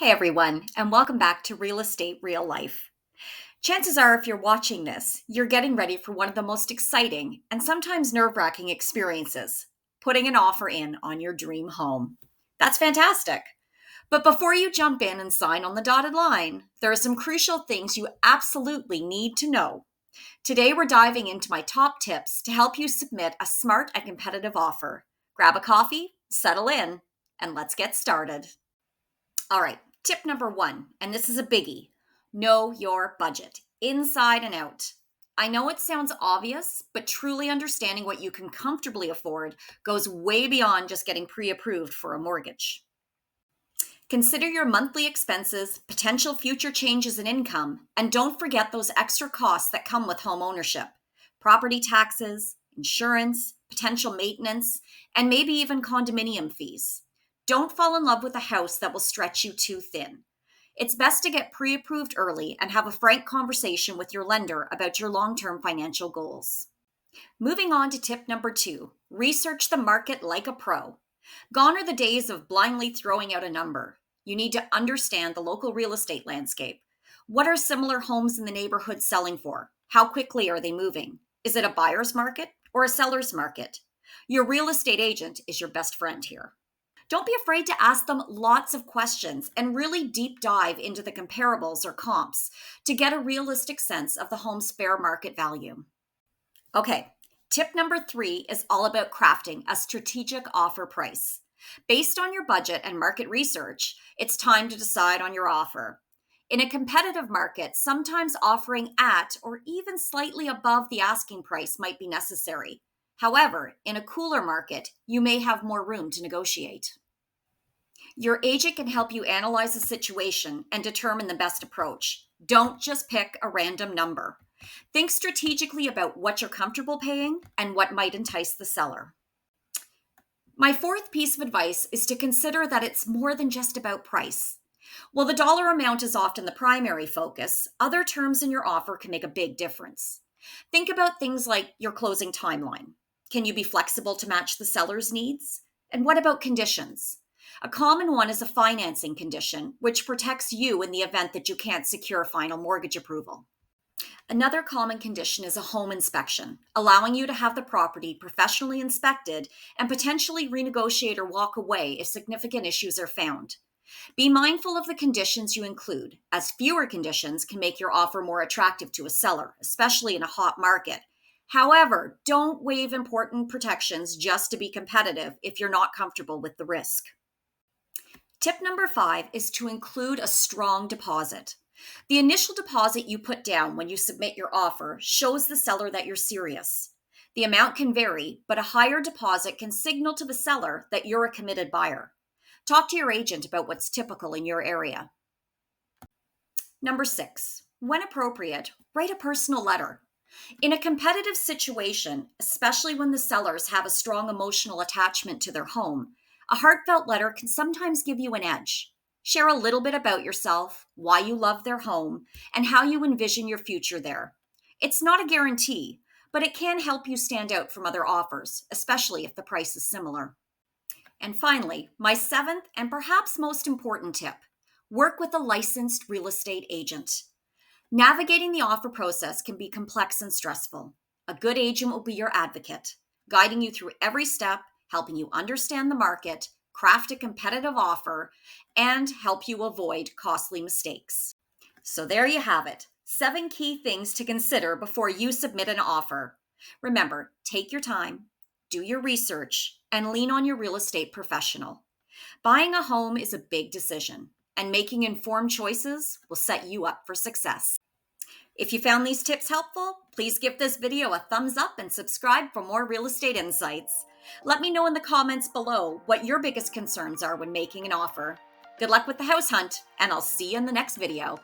Hey everyone, and welcome back to Real Estate Real Life. Chances are, if you're watching this, you're getting ready for one of the most exciting and sometimes nerve-wracking experiences, putting an offer in on your dream home. That's fantastic. But before you jump in and sign on the dotted line, there are some crucial things you absolutely need to know. Today, we're diving into my top tips to help you submit a smart and competitive offer. Grab a coffee, settle in, and let's get started. All right, tip number one, and this is a biggie: know your budget inside and out. I know it sounds obvious, but truly understanding what you can comfortably afford goes way beyond just getting pre approved for a mortgage. Consider your monthly expenses, potential future changes in income, and don't forget those extra costs that come with home ownership: property taxes, insurance, potential maintenance, and maybe even condominium fees. Don't fall in love with a house that will stretch you too thin. It's best to get pre approved early and have a frank conversation with your lender about your long term financial goals. Moving on to tip number two: research the market like a pro. Gone are the days of blindly throwing out a number. You need to understand the local real estate landscape. What are similar homes in the neighborhood selling for? How quickly are they moving? Is it a buyer's market or a seller's market? Your real estate agent is your best friend here. Don't be afraid to ask them lots of questions and really deep dive into the comparables or comps to get a realistic sense of the home's fair market value. Okay, tip number three is all about crafting a strategic offer price. Based on your budget and market research, it's time to decide on your offer. In a competitive market, sometimes offering at or even slightly above the asking price might be necessary. However, in a cooler market, you may have more room to negotiate. Your agent can help you analyze the situation and determine the best approach. Don't just pick a random number. Think strategically about what you're comfortable paying and what might entice the seller. My fourth piece of advice is to consider that it's more than just about price. While the dollar amount is often the primary focus, other terms in your offer can make a big difference. Think about things like your closing timeline. Can you be flexible to match the seller's needs? And what about conditions? A common one is a financing condition, which protects you in the event that you can't secure final mortgage approval. Another common condition is a home inspection, allowing you to have the property professionally inspected and potentially renegotiate or walk away if significant issues are found. Be mindful of the conditions you include, as fewer conditions can make your offer more attractive to a seller, especially in a hot market. However, don't waive important protections just to be competitive if you're not comfortable with the risk. Tip number five is to include a strong deposit. The initial deposit you put down when you submit your offer shows the seller that you're serious. The amount can vary, but a higher deposit can signal to the seller that you're a committed buyer. Talk to your agent about what's typical in your area. Number six, when appropriate, write a personal letter. In a competitive situation, especially when the sellers have a strong emotional attachment to their home, a heartfelt letter can sometimes give you an edge. Share a little bit about yourself, why you love their home, and how you envision your future there. It's not a guarantee, but it can help you stand out from other offers, especially if the price is similar. And finally, my seventh and perhaps most important tip: work with a licensed real estate agent. Navigating the offer process can be complex and stressful. A good agent will be your advocate, guiding you through every step, helping you understand the market, craft a competitive offer, and help you avoid costly mistakes. So there you have it, 7 key things to consider before you submit an offer. Remember, take your time, do your research, and lean on your real estate professional. Buying a home is a big decision, and making informed choices will set you up for success. If you found these tips helpful, please give this video a thumbs up and subscribe for more real estate insights. Let me know in the comments below what your biggest concerns are when making an offer. Good luck with the house hunt, and I'll see you in the next video.